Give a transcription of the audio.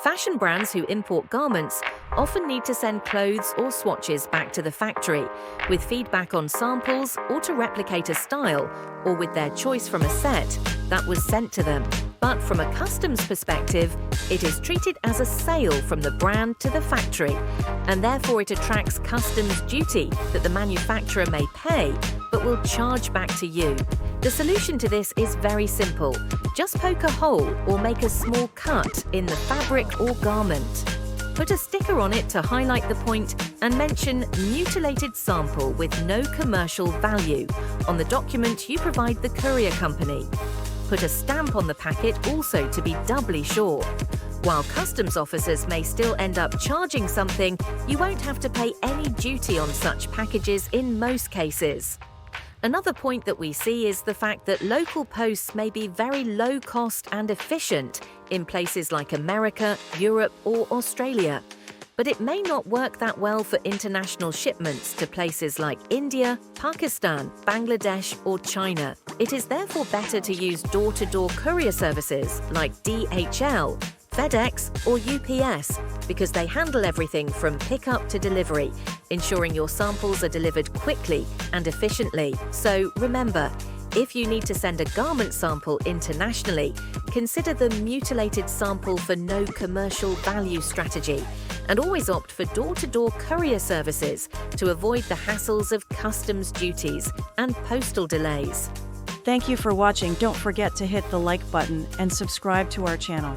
Fashion brands who import garments often need to send clothes or swatches back to the factory, with feedback on samples or to replicate a style, or with their choice from a set that was sent to them. But from a customs perspective, it is treated as a sale from the brand to the factory, and therefore it attracts customs duty that the manufacturer may pay, but will charge back to you. The solution to this is very simple. Just poke a hole or make a small cut in the fabric or garment. Put a sticker on it to highlight the point and mention Mutilated Sample with no commercial value on the document you provide the courier company. Put a stamp on the packet also to be doubly sure. While customs officers may still end up charging something, you won't have to pay any duty on such packages in most cases. Another point that we see is the fact that local posts may be very low cost and efficient in places like America, Europe, or Australia. But it may not work that well for international shipments to places like India, Pakistan, Bangladesh, or China. It is therefore better to use door-to-door courier services like DHL, FedEx, or UPS because they handle everything from pickup to delivery, ensuring your samples are delivered quickly and efficiently. So remember, if you need to send a garment sample internationally, consider the Mutilated Sample for no commercial value strategy, and always opt for door-to-door courier services to avoid the hassles of customs duties and postal delays. Thank you for watching. Don't forget to hit the like button and subscribe to our channel.